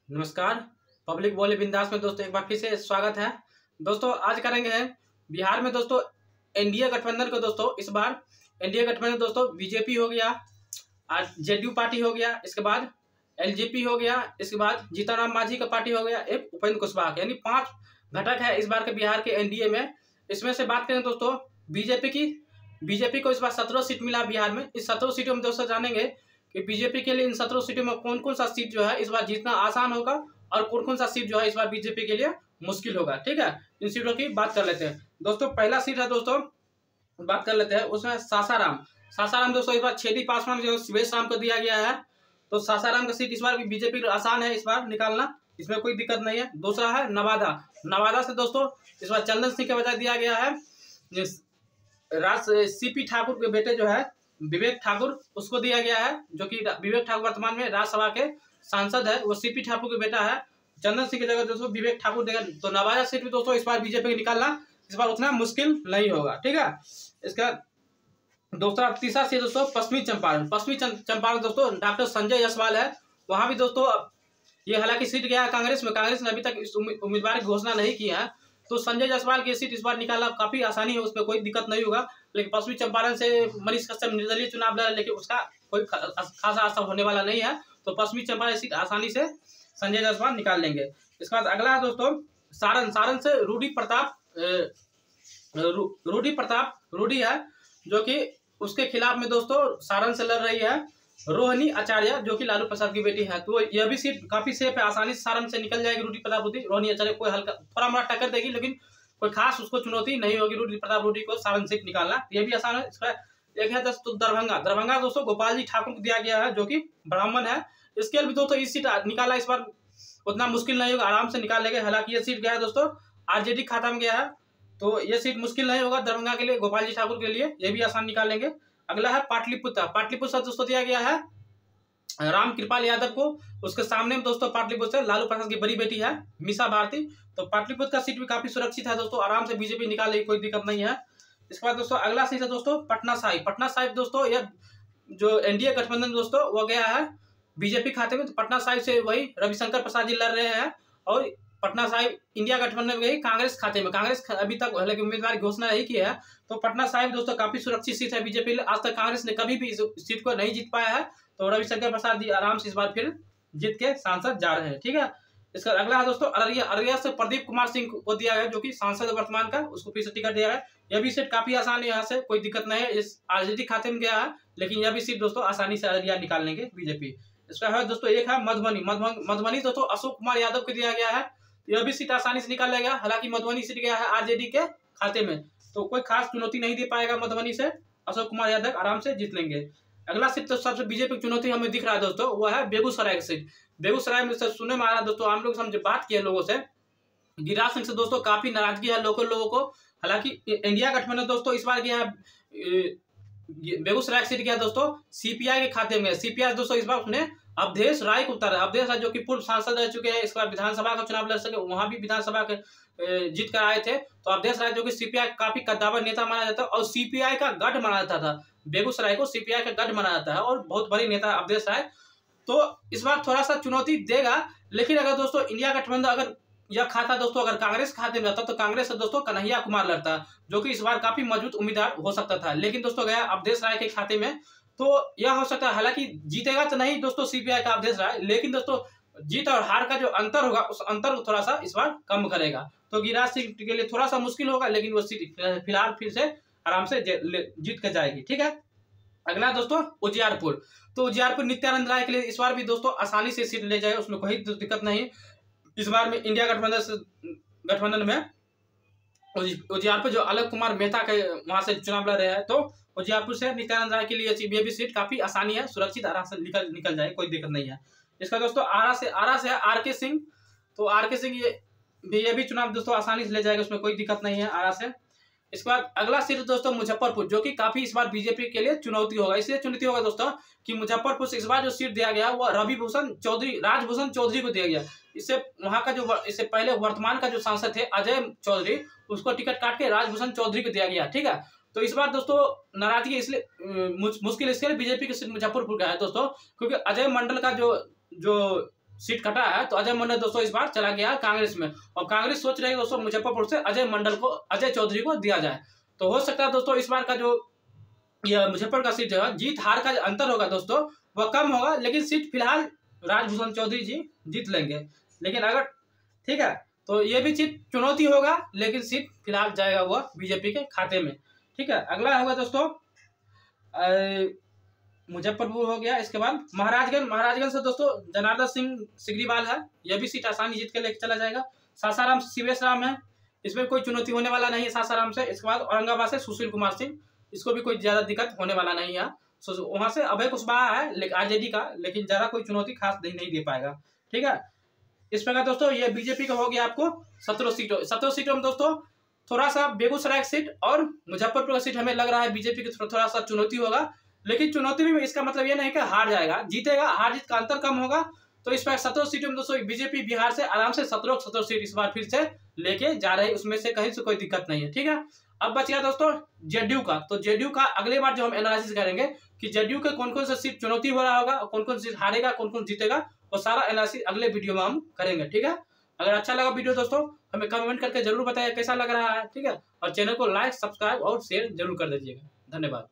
नमस्कार। पब्लिक बोले बिंदास में दोस्तों एक बार फिर से स्वागत है। दोस्तों आज करेंगे बिहार में दोस्तों एनडीए गठबंधन को। दोस्तों इस बार एनडीए गठबंधन दोस्तों बीजेपी हो गया, आज जेडीयू पार्टी हो गया, इसके बाद एलजेपी हो गया, इसके बाद जीतन राम मांझी का पार्टी हो गया, एक उपेंद्र कुशवाहा, यानी 5 घटक है इस बार के बिहार के एनडीए में। इसमें से बात करें दोस्तों बीजेपी की, बीजेपी को इस बार 17 सीट मिला बिहार में। इस 17 सीटों में दोस्तों जानेंगे कि बीजेपी के लिए इन 17 सीटों में कौन कौन सा सीट जो है इस बार जीतना आसान होगा और कौन कौन सा सीट जो है इस बार बीजेपी के लिए मुश्किल होगा। ठीक है, इन सीटों की बात कर लेते हैं। दोस्तों पहला सीट है दोस्तों, बात कर लेते हैं उसमें सासाराम। सासाराम दोस्तों इस बार छेदी पासवान जो शिवेश राम को दिया गया है, तो सासाराम का सीट इस बार भी बीजेपी को आसान है इस बार निकालना, इसमें कोई दिक्कत नहीं है। दूसरा है नवादा। नवादा से दोस्तों इस बार चंदन सिंह के बजाय दिया गया है सीपी ठाकुर के बेटे जो है विवेक ठाकुर, उसको दिया गया है, जो कि विवेक ठाकुर वर्तमान में राज्यसभा के सांसद है, वो सीपी ठाकुर के बेटा है। चंदन सिंह की जगह दोस्तों विवेक ठाकुर देगा। तो नवादा सीट भी दोस्तों इस बार बीजेपी को निकालना इस बार उतना मुश्किल नहीं होगा। ठीक है, इसका तीसरा सीट दोस्तों पश्चिमी चंपारण। पश्चिमी चंपारण दोस्तों डॉक्टर संजय जायसवाल है, वहां भी दोस्तों ये हालांकि सीट गया है कांग्रेस में, कांग्रेस ने अभी तक इस उम्मीदवार की घोषणा नहीं की है, तो संजय जायसवाल की सीट इस बार निकालना काफी आसानी है, उसमें कोई दिक्कत नहीं होगा। लेकिन पश्चिमी चंपारण से मनीष कश्यप निर्दलीय चुनाव लड़ा, लेकिन उसका कोई खासा असर होने वाला नहीं है, तो पश्चिमी चंपारण सीट आसानी से संजय जायसवाल निकाल लेंगे। इसके बाद अगला है दोस्तों सारण। सारण से रूडी है, जो कि उसके खिलाफ में दोस्तों सारण से लड़ रही है रोहिणी आचार्य, जो कि लालू प्रसाद की बेटी है। तो यह भी सीट काफी सेफ है, आसानी से सारण से निकल जाएगी रूडी प्रताप रूडी। रोहिणी आचार्य कोई हल्का थोड़ा मोड़ा टक्कर देगी, लेकिन कोई खास उसको चुनौती नहीं होगी रूडी प्रताप रूडी को सारण सीट निकालना, ये भी आसान है। इसका एक है दोस्तों दरभंगा। दरभंगा दोस्तों गोपाल जी ठाकुर को दिया गया है, जो कि ब्राह्मण है। इसके लिए भी दोस्तों इस सीट निकाला इस बार उतना मुश्किल नहीं होगा, आराम से निकाल लेंगे। हालांकि ये सीट गया है दोस्तों आरजेडी खाता में गया है, तो ये सीट मुश्किल नहीं होगा दरभंगा के लिए, गोपाल जी ठाकुर के लिए, ये भी आसान निकाल लेंगे। अगला है पाटलिपुत्र। पाटलिपुत्र दोस्तों दिया गया है राम कृपाल यादव को, उसके सामने में दोस्तों पाटलिपुत्र से लालू प्रसाद की बड़ी बेटी है मीसा भारती, तो पाटलिपुत्र का सीट भी काफी सुरक्षित है दोस्तों, आराम से बीजेपी निकाल लेगी, कोई दिक्कत नहीं है। इसके बाद दोस्तों अगला सीट है दोस्तों पटना साहिब। पटना साहिब दोस्तों यह जो एनडीए गठबंधन दोस्तों वो गया है बीजेपी खाते में, तो पटना साहिब से वही रविशंकर प्रसाद जी लड़ रहे हैं, और पटना साहिब इंडिया गठबंधन गई कांग्रेस खाते में। कांग्रेस अभी तक हालांकि उम्मीदवार घोषणा नहीं की है, तो पटना साहिब दोस्तों काफी सुरक्षित सीट है बीजेपी। आज तक कांग्रेस ने कभी भी इस सीट को नहीं जीत पाया है, तो रविशंकर प्रसाद जी आराम से इस बार फिर जीत के सांसद जा रहे हैं। ठीक है, इसका अगला है दोस्तों अररिया। अररिया से प्रदीप कुमार सिंह को दिया गया, जो कि सांसद वर्तमान का, उसको फिर से टिकट दिया है। यह भी सीट काफी आसान है, यहाँ से कोई दिक्कत नहीं है, इस आरजेडी खाते में गया है, लेकिन यह भी सीट दोस्तों आसानी से अररिया निकाल लेंगे बीजेपी। इसका है दोस्तों एक है मधुबनी। मधुबनी दोस्तों अशोक कुमार यादव को दिया गया है, यह भी सीट आसानी से निकाल लेगा। हालांकि मधुबनी सीट गया है आरजेडी के खाते में, तो कोई खास चुनौती नहीं दे पाएगा मधुबनी से, अशोक कुमार यादव आराम से जीत लेंगे। अगला सीट तो सबसे बीजेपी की चुनौती हमें दिख रहा है दोस्तों, वो है बेगूसराय की सीट। बेगूसराय में सुनने में आ रहा है दोस्तों, हम लोग समझे बात किए लोगों से, गिरिराज सिंह से दोस्तों काफी नाराजगी है लोकल लोगों को। हालांकि इंडिया गठबंधन दोस्तों इस बार गया है बेगूसराय सीट गया दोस्तों सीपीआई के खाते में। सीपीआई दोस्तों इस बार उसने अवधेश राय को उतारा। अवधेश राय जो कि पूर्व सांसद रह चुके हैं, इस बार विधानसभा का चुनाव लड़ सके, वहां भी विधानसभा के जीत कर आए थे। तो अवधेश राय जो कि सीपीआई काफी कद्दावर नेता माना जाता है, और सीपीआई का गढ़ माना जाता था, बेगूसराय को सीपीआई का गढ़ माना जाता है, और बहुत बड़ी नेता अवधेश राय। तो इस बार थोड़ा सा चुनौती देगा, लेकिन अगर दोस्तों इंडिया गठबंधन अगर यह खाता दोस्तों अगर कांग्रेस खाते में रहता, तो कांग्रेस से दोस्तों कन्हैया कुमार लड़ता, जो कि इस बार काफी मजबूत उम्मीदवार हो सकता था, लेकिन दोस्तों गया अवधेश राय के खाते में, तो यह हो सकता है। हालांकि जीतेगा तो नहीं दोस्तों सीपीआई का अवधेश राय, लेकिन दोस्तों जीत और हार का जो अंतर होगा, उस अंतर को थोड़ा सा इस बार कम करेगा। तो गिरिराज सिंह के लिए थोड़ा सा मुश्किल होगा, लेकिन वो सीट फिलहाल फिर से आराम से जीत कर जाएगी। ठीक है, अगला दोस्तों उजियारपुर। तो उजियारपुर नित्यानंद राय के लिए इस बार भी दोस्तों आसानी से सीट ले जाएगा, उसमें कोई दिक्कत नहीं। इस बार में इंडिया गठबंधन में उजियारपुर जो अलग कुमार मेहता के वहां से चुनाव लड़ रहे हैं, तो उजियारपुर से नित्यानंद राय के लिए ये भी सीट काफी आसानी है, सुरक्षित आराम से निकल जाए, कोई दिक्कत नहीं है। इसका दोस्तों आरा से है आर के सिंह। तो आर के सिंह ये भी चुनाव दोस्तों आसानी से ले जाएगा, उसमें कोई दिक्कत नहीं है आरा से। इसके बाद अगला सीट दोस्तों मुजफ्फरपुर, जो कि काफी इस बार बीजेपी के लिए चुनौती होगा। इसलिए चुनौती होगा दोस्तों कि मुजफ्फरपुर से इस बार जो सीट दिया गया वो राजभूषण चौधरी को दिया गया। इससे वहां का जो इससे पहले वर्तमान का जो सांसद थे अजय चौधरी, उसको टिकट काट के राजभूषण चौधरी को दिया गया। ठीक है, तो इस बार दोस्तों नाराजगी इसलिए मुश्किल इसके लिए बीजेपी के सीट मुजफ्फरपुर का है दोस्तों, क्योंकि अजय मंडल का जो सीट कटा है, तो अजय मंडल दोस्तों इस बार चला गया है कांग्रेस में, और कांग्रेस सोच रही है दोस्तों मुजफ्फरपुर से अजय चौधरी को दिया जाए। तो हो सकता है दोस्तों इस बार का जो यह मुजफ्फर का सीट है, जीत हार का अंतर होगा दोस्तों वह कम होगा, लेकिन सीट फिलहाल राजभूषण चौधरी जी जीत लेंगे। लेकिन अगर ठीक है तो ये भी सीट चुनौती होगा, लेकिन सीट फिलहाल जाएगा वह बीजेपी के खाते में। ठीक है, अगला होगा दोस्तों मुजफ्फरपुर हो गया। इसके बाद महाराजगंज से दोस्तों जनार्दन सिंह सिग्रीवाल है, यह भी सीट आसानी जीत के लेकर चला जाएगा। सासाराम से शिवेश राम है, इसमें कोई चुनौती होने वाला नहीं है सासाराम से। इसके बाद औरंगाबाद से सुशील कुमार सिंह, इसको भी कोई ज्यादा दिक्कत होने वाला नहीं है। वहां से अभय कुशवाहा है आरजेडी का, लेकिन ज्यादा कोई चुनौती खास नहीं दे पाएगा। ठीक है, इस प्रकार दोस्तों ये बीजेपी का हो गया आपको 17 सीटों में दोस्तों थोड़ा सा बेगूसराय की सीट और मुजफ्फरपुर का सीट हमें लग रहा है बीजेपी की थोड़ा सा चुनौती होगा, लेकिन चुनौती में इसका मतलब ये नहीं कि हार जाएगा, जीतेगा, हार जीत का अंतर कम होगा। तो इस बार 17 सीटों में दोस्तों बीजेपी बिहार से आराम से 17 सीट इस बार फिर से लेके जा रही है, उसमें से कहीं से कोई दिक्कत नहीं है। ठीक है, अब बच गया दोस्तों जेडीयू का। तो जेडीयू का अगले बार जो हम एनालिसिस करेंगे कि जेडीयू के कौन कौन सा सीट चुनौती हो रहा होगा, कौन कौन सीट हारेगा, कौन कौन जीतेगा, वो सारा एनालिसिस अगले वीडियो में हम करेंगे। ठीक है, अगर अच्छा लगा वीडियो दोस्तों हमें कमेंट करके जरूर बताइए कैसा लग रहा है। ठीक है, और चैनल को लाइक, सब्सक्राइब और शेयर जरूर कर दीजिएगा। धन्यवाद।